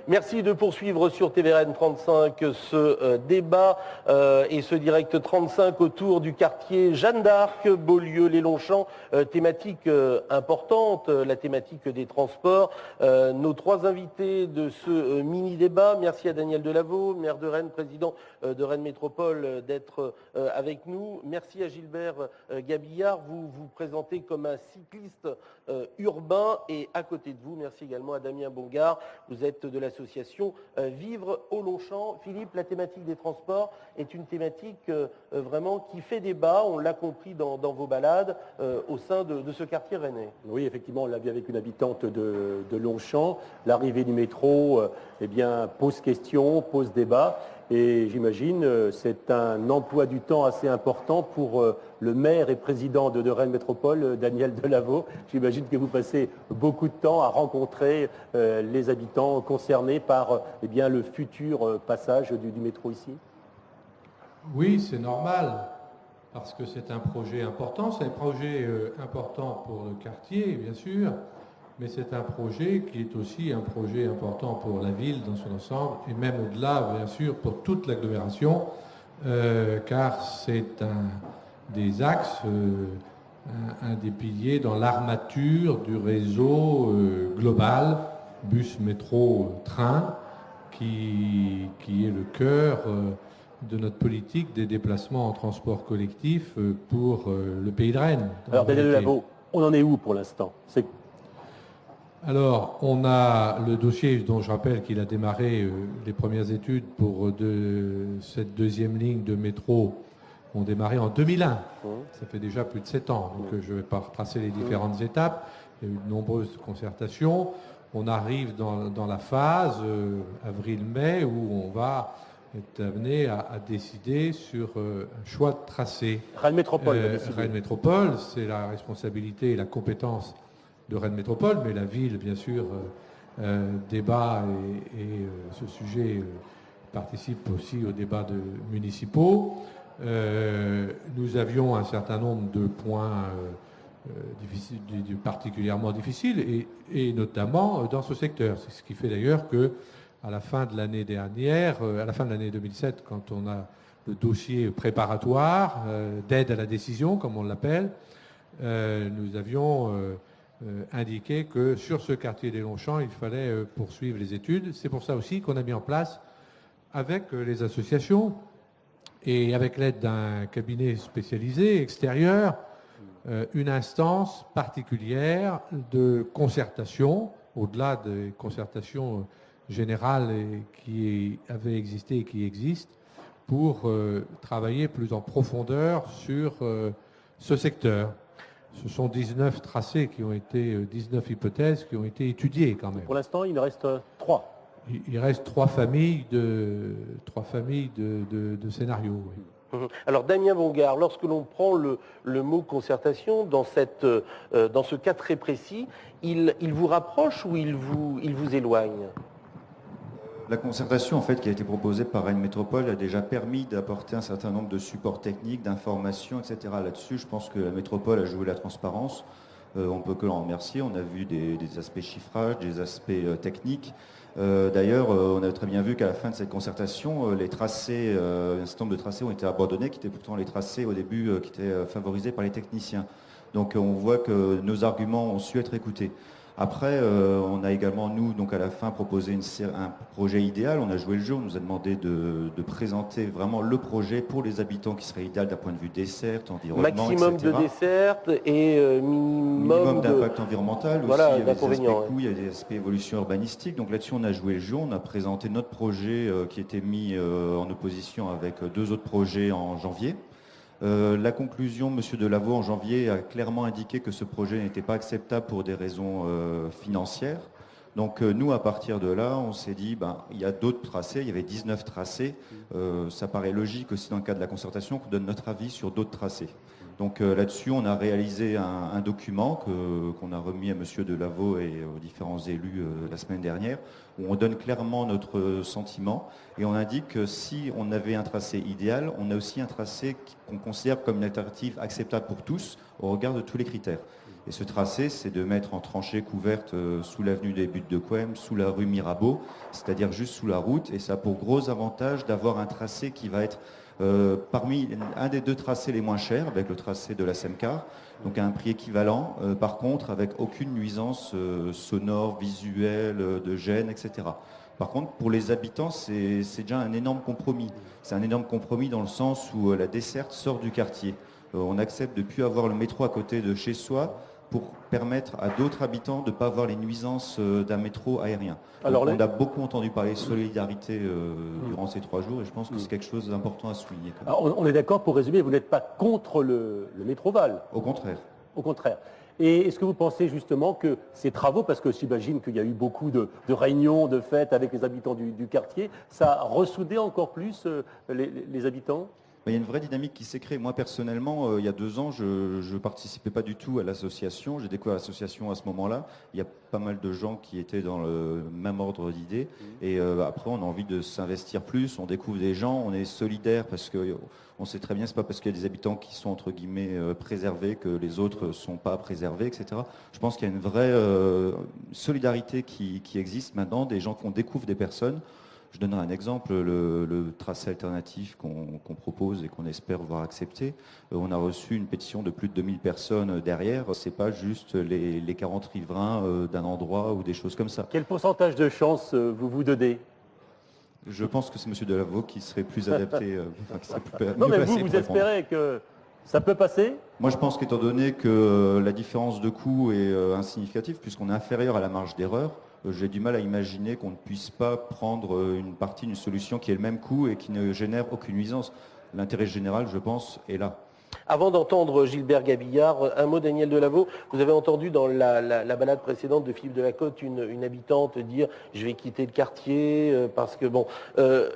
Merci de poursuivre sur TVRN 35 ce débat et ce direct 35 autour du quartier Jeanne d'Arc, Beaulieu-les-Longchamps, thématique importante, la thématique des transports. Nos trois invités de ce mini-débat, merci à Daniel Delaveau, maire de Rennes, président de Rennes Métropole, d'être avec nous. Merci à Gilbert Gabillard, vous vous présentez comme un cycliste urbain et à côté de vous, merci également à Damien Bongard, vous êtes de l'association Vivre au Longchamp. Philippe, la thématique des transports est une thématique vraiment qui fait débat, on l'a compris dans vos balades au sein de ce quartier rennais. Oui, effectivement, on l'a vu avec une habitante de Longchamp. L'arrivée du métro pose question, pose débat. Et j'imagine c'est un emploi du temps assez important pour le maire et président de Rennes Métropole, Daniel Delaveau. J'imagine que vous passez beaucoup de temps à rencontrer les habitants concernés par le futur passage du métro ici. Oui, c'est normal, parce que c'est un projet important. C'est un projet important pour le quartier, bien sûr, mais c'est un projet qui est aussi un projet important pour la ville dans son ensemble, et même au-delà, bien sûr, pour toute l'agglomération, car c'est un des axes, un des piliers dans l'armature du réseau global, bus, métro, train, qui est le cœur de notre politique des déplacements en transport collectif pour le pays de Rennes. Alors Daniel Delaveau, on en est où pour l'instant? Alors, on a le dossier dont je rappelle qu'il a démarré les premières études pour cette deuxième ligne de métro ont démarré en 2001. Ça fait déjà plus de 7 ans, donc je ne vais pas retracer les différentes étapes. Il y a eu de nombreuses concertations. On arrive dans la phase avril-mai où on va être amené à décider sur un choix de tracé. Rennes Métropole. Rennes Métropole, c'est la responsabilité et la compétence de Rennes Métropole, mais la ville, bien sûr, débat et ce sujet participe aussi aux débats municipaux. Nous avions un certain nombre de points particulièrement difficiles, et notamment dans ce secteur. C'est ce qui fait d'ailleurs que, à la fin de l'année dernière, à la fin de l'année 2007, quand on a le dossier préparatoire d'aide à la décision, comme on l'appelle, nous avions indiqué que sur ce quartier des Longchamps, il fallait poursuivre les études. C'est pour ça aussi qu'on a mis en place, avec les associations et avec l'aide d'un cabinet spécialisé extérieur, une instance particulière de concertation, au-delà des concertations générales qui avaient existé et qui existent, pour travailler plus en profondeur sur ce secteur. Ce sont 19 tracés qui ont été, 19 hypothèses qui ont été étudiées quand même. Pour l'instant, il en reste 3. Il reste 3 familles de scénarios. Oui. Alors Damien Bongard, lorsque l'on prend le mot concertation dans ce cas très précis, il vous rapproche ou il vous éloigne ? La concertation en fait, qui a été proposée par Rennes Métropole a déjà permis d'apporter un certain nombre de supports techniques, d'informations, etc. Là-dessus, je pense que la Métropole a joué la transparence. On ne peut que l'en remercier. On a vu des aspects chiffrage, des aspects techniques. D'ailleurs, on a très bien vu qu'à la fin de cette concertation, les tracés, un certain nombre de tracés ont été abandonnés, qui étaient pourtant les tracés au début qui étaient favorisés par les techniciens. Donc on voit que nos arguments ont su être écoutés. Après, on a également, nous, donc à la fin, proposé un projet idéal. On a joué le jeu, on nous a demandé de présenter vraiment le projet pour les habitants qui serait idéal d'un point de vue desserte, environnement, maximum etc. de desserte et minimum d'impact environnemental voilà, aussi. Il y avait des aspects coûts, il y a des aspects évolution urbanistique. Donc là-dessus, on a joué le jeu. On a présenté notre projet qui était mis en opposition avec 2 autres projets en janvier. La conclusion, M. Delaveau, en janvier, a clairement indiqué que ce projet n'était pas acceptable pour des raisons financières. Donc nous, à partir de là, on s'est dit, il y a d'autres tracés, il y avait 19 tracés. Ça paraît logique aussi dans le cadre de la concertation qu'on donne notre avis sur d'autres tracés. Donc là-dessus, on a réalisé un document qu'on a remis à M. Delaveau et aux différents élus la semaine dernière, où on donne clairement notre sentiment et on indique que si on avait un tracé idéal, on a aussi un tracé qu'on considère comme une alternative acceptable pour tous au regard de tous les critères. Et ce tracé, c'est de mettre en tranchée couverte sous l'avenue des Buttes de Couëmes, sous la rue Mirabeau, c'est-à-dire juste sous la route. Et ça a pour gros avantage d'avoir un tracé qui va être parmi un des deux tracés les moins chers, avec le tracé de la SEMCAR, donc à un prix équivalent, par contre avec aucune nuisance sonore, visuelle, de gêne, etc. Par contre, pour les habitants, c'est déjà un énorme compromis. C'est un énorme compromis dans le sens où la desserte sort du quartier. On accepte de ne plus avoir le métro à côté de chez soi pour permettre à d'autres habitants de ne pas avoir les nuisances d'un métro aérien. Alors, on a beaucoup entendu parler de solidarité durant ces 3 jours et je pense que c'est quelque chose d'important à souligner. Alors, on est d'accord, pour résumer, vous n'êtes pas contre le métro-Val. Au contraire. Au contraire. Et est-ce que vous pensez justement que ces travaux, parce que j'imagine qu'il y a eu beaucoup de réunions, de fêtes avec les habitants du quartier, ça a ressoudé encore plus les habitants ? Il y a une vraie dynamique qui s'est créée. Moi, personnellement, il y a 2 ans, je ne participais pas du tout à l'association. J'ai découvert l'association à ce moment-là. Il y a pas mal de gens qui étaient dans le même ordre d'idées. Et après, on a envie de s'investir plus. On découvre des gens, on est solidaires parce qu'on sait très bien, c'est pas parce qu'il y a des habitants qui sont, entre guillemets, préservés que les autres ne sont pas préservés, etc. Je pense qu'il y a une vraie solidarité qui existe maintenant, des gens qu'on découvre des personnes. Je donnerai un exemple, le tracé alternatif qu'on propose et qu'on espère voir accepté. On a reçu une pétition de plus de 2000 personnes derrière. C'est pas juste les 40 riverains d'un endroit ou des choses comme ça. Quel pourcentage de chance vous donnez ? Je pense que c'est M. Delaveau qui serait plus adapté. Non, mais vous espérez que ça peut passer ? Moi, je pense qu'étant donné que la différence de coût est insignificative, puisqu'on est inférieur à la marge d'erreur, j'ai du mal à imaginer qu'on ne puisse pas prendre une solution qui ait le même coût et qui ne génère aucune nuisance. L'intérêt général, je pense, est là. Avant d'entendre Gilbert Gabillard, un mot, Daniel Delaveau. Vous avez entendu dans la balade précédente de Philippe Delacote une habitante dire « je vais quitter le quartier » parce que, bon,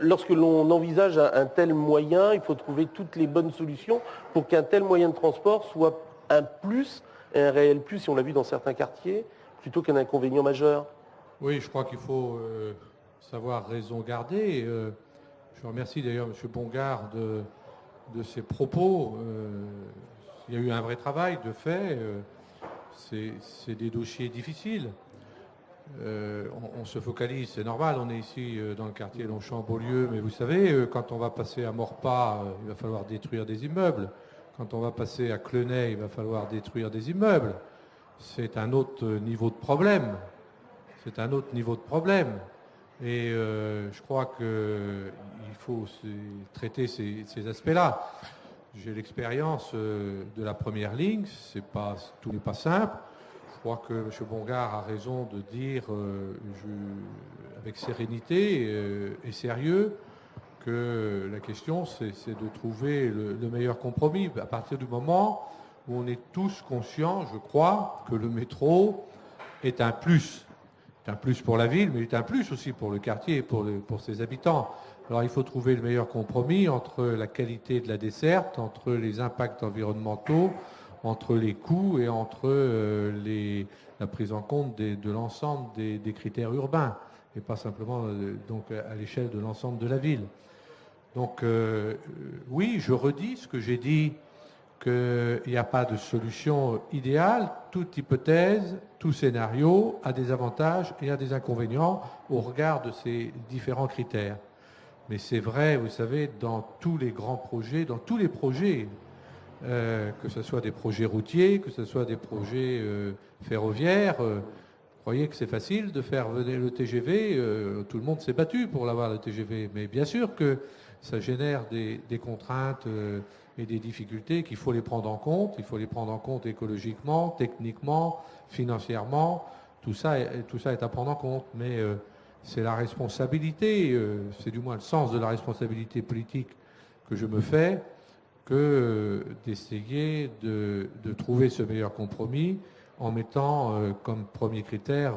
lorsque l'on envisage un tel moyen, il faut trouver toutes les bonnes solutions pour qu'un tel moyen de transport soit un plus, un réel plus, si on l'a vu dans certains quartiers, plutôt qu'un inconvénient majeur. Oui, je crois qu'il faut savoir raison garder. Je remercie d'ailleurs M. Bongard de ses propos. Il y a eu un vrai travail de fait. C'est des dossiers difficiles. On se focalise, c'est normal, on est ici dans le quartier Longchamp-Beaulieu, mais vous savez, quand on va passer à Maurepas, il va falloir détruire des immeubles. Quand on va passer à Clenay, il va falloir détruire des immeubles. C'est un autre niveau de problème. C'est un autre niveau de problème. Et je crois qu'il faut traiter ces aspects-là. J'ai l'expérience de la première ligne, tout n'est pas simple. Je crois que M. Bongard a raison de dire avec sérénité et sérieux que la question, c'est de trouver le meilleur compromis. À partir du moment où on est tous conscients, je crois, que le métro est un plus. C'est un plus pour la ville, mais c'est un plus aussi pour le quartier et pour ses habitants. Alors il faut trouver le meilleur compromis entre la qualité de la desserte, entre les impacts environnementaux, entre les coûts et entre la prise en compte de l'ensemble des critères urbains, et pas simplement donc à l'échelle de l'ensemble de la ville. Donc oui, je redis ce que j'ai dit, qu'il n'y a pas de solution idéale. Toute hypothèse, tout scénario a des avantages et a des inconvénients au regard de ces différents critères. Mais c'est vrai, vous savez, dans tous les grands projets, dans tous les projets, que ce soit des projets routiers, que ce soit des projets ferroviaires, vous croyez que c'est facile de faire venir le TGV, tout le monde s'est battu pour l'avoir, le TGV. Mais bien sûr que ça génère des contraintes et des difficultés qu'il faut les prendre en compte. Il faut les prendre en compte écologiquement, techniquement, financièrement. Tout ça est à prendre en compte. Mais c'est la responsabilité, c'est du moins le sens de la responsabilité politique que je me fais, que d'essayer de trouver ce meilleur compromis en mettant comme premier critère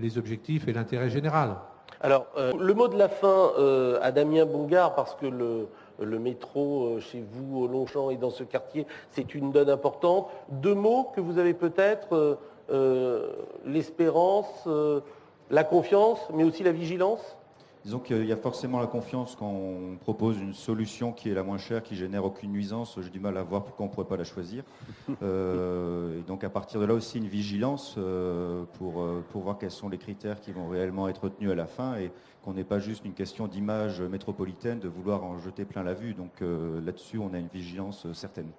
les objectifs et l'intérêt général. Alors, le mot de la fin à Damien Bongard, parce que le métro chez vous, au Longchamp et dans ce quartier, c'est une donne importante. 2 mots que vous avez peut-être, l'espérance, la confiance, mais aussi la vigilance. Disons qu'il y a forcément la confiance quand on propose une solution qui est la moins chère, qui génère aucune nuisance. J'ai du mal à voir pourquoi on ne pourrait pas la choisir. Et donc à partir de là aussi une vigilance pour voir quels sont les critères qui vont réellement être retenus à la fin et qu'on n'ait pas juste une question d'image métropolitaine, de vouloir en jeter plein la vue. Donc là-dessus, on a une vigilance certaine.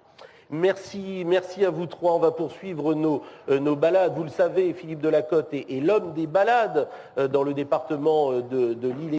Merci à vous trois. On va poursuivre nos balades. Vous le savez, Philippe Delacote est l'homme des balades dans le département de l'Ille.